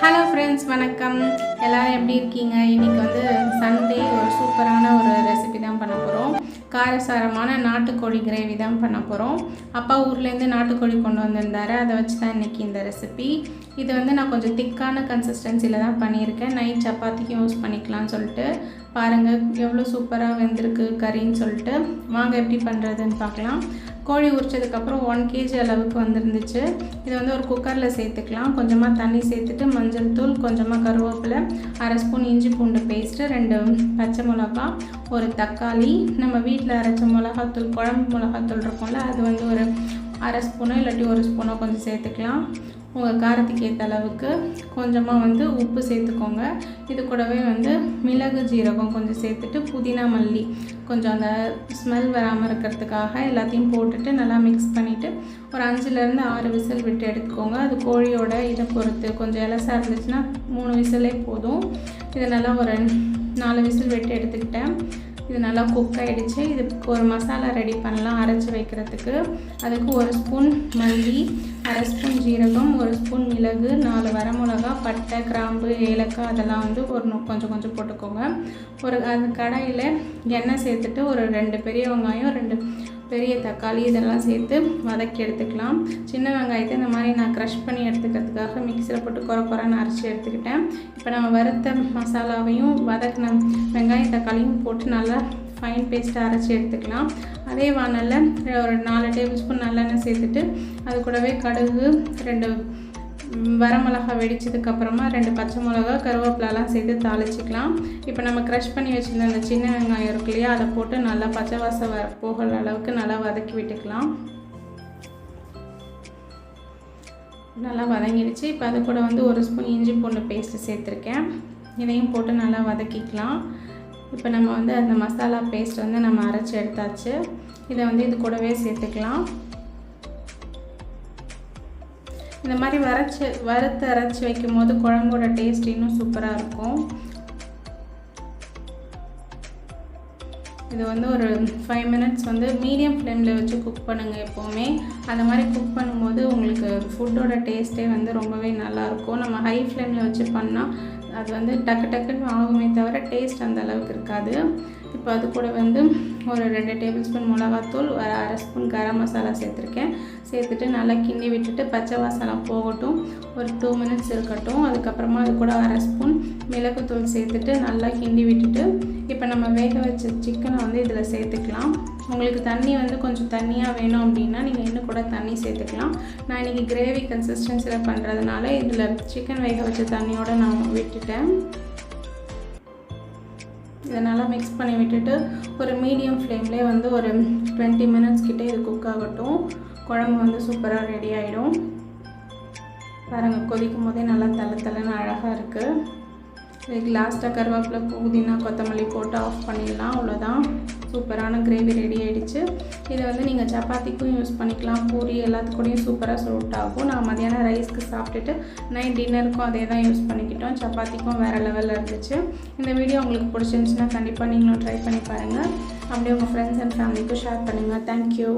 Hello friends, வணக்கம். எல்லோரும் எப்படி இருக்கீங்க? இன்றைக்கி வந்து சண்டே ஒரு சூப்பரான ஒரு ரெசிபி தான் பண்ண போகிறோம். காரசாரமான நாட்டுக்கோழி கிரேவி தான் பண்ண போகிறோம். அப்பா ஊர்லேருந்து நாட்டுக்கோழி கொண்டு வந்திருந்தார். அதை வச்சு தான் இன்றைக்கி இந்த ரெசிபி. இது வந்து நான் கொஞ்சம் திக்கான கன்சிஸ்டன்சியில் தான் பண்ணியிருக்கேன். நைட் சப்பாத்திக்கும் யூஸ் பண்ணிக்கலாம்னு சொல்லிட்டு பாருங்கள் எவ்வளோ சூப்பராக வெந்திருக்கு கறின்னு சொல்லிட்டு. வாங்க எப்படி பண்ணுறதுன்னு பார்க்கலாம். கோழி உரிச்சதுக்கப்புறம் 1 kg அளவுக்கு வந்துருந்துச்சு. இது வந்து ஒரு குக்கரில் சேர்த்துக்கலாம். கொஞ்சமாக தண்ணி சேர்த்துட்டு மஞ்சள் தூள், கொஞ்சமாக கருவேப்பிலை, 1/2 ஸ்பூன் இஞ்சி பூண்டு பேஸ்ட்டு, 2 பச்சை மிளகா, ஒரு தக்காளி, நம்ம வீட்டில் அரைச்ச மிளகாத்தூள், குழம்பு மிளகாத்தூள் இருக்கும்ல, அது வந்து ஒரு 1/2 ஸ்பூனோ இல்லாட்டி 1 ஸ்பூனோ கொஞ்சம் சேர்த்துக்கலாம். உங்கள் காரத்துக்கு ஏற்ற அளவுக்கு கொஞ்சமாக வந்து உப்பு சேர்த்துக்கோங்க. இது கூடவே வந்து மிளகு ஜீரகம் கொஞ்சம் சேர்த்துட்டு புதினா மல்லி கொஞ்சம் அந்த ஸ்மெல் வராமல் இருக்கிறதுக்காக எல்லாத்தையும் போட்டுட்டு நல்லா மிக்ஸ் பண்ணிவிட்டு ஒரு 5லேருந்து 6 விசில் விட்டு எடுத்துக்கோங்க. அது கோழியோட இதை பொறுத்து. கொஞ்சம் இலசாக இருந்துச்சுன்னா 3 விசிலே போதும். இது நல்லா ஒரு 4 விசில் விட்டு எடுத்துக்கிட்டேன். இது நல்லா குக் ஆகிடுச்சு. இதுக்கு ஒரு மசாலா ரெடி பண்ணலாம் அரைச்சி வைக்கிறதுக்கு. அதுக்கு 1 ஸ்பூன் மல்லி, 1/2 ஸ்பூன் ஜீரகம், 1 ஸ்பூன் மிளகு, 4 வரமிளகா, பட்டை, கிராம்பு, ஏலக்காய் அதெல்லாம் வந்து கொஞ்சம் கொஞ்சம் போட்டுக்கோங்க. அந்த கடாயில் எண்ணெய் சேர்த்துட்டு ஒரு 2 பெரிய வெங்காயம், 2 பெரிய தக்காளி இதெல்லாம் சேர்த்து வதக்கி எடுத்துக்கலாம். சின்ன வெங்காயத்தை இந்த மாதிரி நான் க்ரஷ் பண்ணி எடுத்துக்கிறதுக்காக மிக்சியில் போட்டு குறைன்னு அரைச்சி எடுத்துக்கிட்டேன். இப்போ நம்ம வறுத்த மசாலாவையும் வதக்கின வெங்காயம் தக்காளியும் போட்டு நல்லா ஃபைன் பேஸ்ட்டாக அரைச்சி எடுத்துக்கலாம். அதே வானலில் ஒரு 4 டேபிள் ஸ்பூன் நல்லெண்ணெய் சேர்த்துட்டு அது கூடவே கடுகு, 2 வரமிளகா வெடிச்சதுக்கப்புறமா 2 பச்சை மிளகா, கருவேப்பிலெலாம் சேர்த்து தாளிச்சிக்கலாம். இப்போ நம்ம க்ரஷ் பண்ணி வச்சுருந்த அந்த சின்ன வெங்காயம் இருக்கு இல்லையா, அதை போட்டு நல்லா பச்சை வாசம் போகிற அளவுக்கு நல்லா வதக்கி விட்டுக்கலாம். நல்லா வதங்கிடுச்சு. இப்போ அது கூட வந்து 1 ஸ்பூன் இஞ்சி பூண்டு பேஸ்ட்டு சேர்த்துருக்கேன். இதையும் போட்டு நல்லா வதக்கிக்கலாம். இப்போ நம்ம வந்து அந்த மசாலா பேஸ்ட் வந்து நம்ம அரைச்சி எடுத்தாச்சு. இதை வந்து இது கூடவே சேர்த்துக்கலாம். இந்த மாதிரி வறுத்து அரைச்சி வைக்கும் போது குழம்போட டேஸ்ட் இன்னும் சூப்பராக இருக்கும். இது வந்து ஒரு 5 மினிட்ஸ் வந்து மீடியம் ஃப்ளேமில் வச்சு குக் பண்ணுங்கள் எப்போவுமே. அந்த மாதிரி குக் பண்ணும்போது உங்களுக்கு ஃபுட்டோட டேஸ்ட்டே வந்து ரொம்பவே நல்லாயிருக்கும். நம்ம ஹை ஃப்ளேமில் வச்சு பண்ணால் அது வந்து டக்குன்னு ஆகுமே தவிர டேஸ்ட் அந்த அளவுக்கு இருக்காது. இப்போ அது கூட வந்து ஒரு 2 டேபிள் ஸ்பூன் மிளகாத்தூள், ஒரு 1/2 ஸ்பூன் கரம் மசாலா சேர்த்துருக்கேன். சேர்த்துட்டு நல்லா கிண்டி விட்டுட்டு பச்சை வாசனை போகட்டும், ஒரு 2 மினிட்ஸ் இருக்கட்டும். அதுக்கப்புறமா அது கூட 1/2 ஸ்பூன் மிளகுத்தூள் சேர்த்துட்டு நல்லா கிண்டி விட்டுட்டு இப்போ நம்ம வேக வச்ச சிக்கனை வந்து இதில் சேர்த்துக்கலாம். உங்களுக்கு தண்ணி வந்து கொஞ்சம் தண்ணியாக வேணும் அப்படின்னா நீங்கள் இன்னும் கூட தண்ணி சேர்த்துக்கலாம். நான் இன்றைக்கி கிரேவி கன்சிஸ்டன்சியில் பண்ணுறதுனால இதில் சிக்கன் வேக வச்ச தண்ணியோடு நான் விட்டுட்டேன். இதை நல்லா மிக்ஸ் பண்ணி விட்டுட்டு ஒரு மீடியம் ஃப்ளேம்லேயே வந்து ஒரு 20 மினிட்ஸ் கிட்டே இது குக் ஆகட்டும். குழம்பு வந்து சூப்பராக ரெடி ஆகிடும். பாருங்கள், கொதிக்கும் போதே நல்லா தள்ளன்னு அழகாக இருக்குது. இதுக்கு லாஸ்ட்டாக கருவேப்பிலை, புதினா, கொத்தமல்லி போட்டு ஆஃப் பண்ணிடலாம். அவ்வளோதான், சூப்பரான கிரேவி ரெடி ஆகிடுச்சு. இதை வந்து நீங்கள் சப்பாத்திக்கும் யூஸ் பண்ணிக்கலாம், பூரி எல்லாத்துக்கூடையும் சூப்பராக சூட் ஆகும். நான் மதியானம் ரைஸ்க்கு சாப்பிட்டுட்டு நைட் டின்னருக்கும் அதே தான் யூஸ் பண்ணிக்கிட்டோம். சப்பாத்திக்கும் வேறு லெவலில் இருந்துச்சு. இந்த வீடியோ உங்களுக்கு பிடிச்சிருந்துச்சுன்னா கண்டிப்பாக நீங்களும் ட்ரை பண்ணி பாருங்கள். அப்படியே உங்கள் ஃப்ரெண்ட்ஸ் அண்ட் ஃபேமிலிக்கும் ஷேர் பண்ணுங்கள். தேங்க்யூ.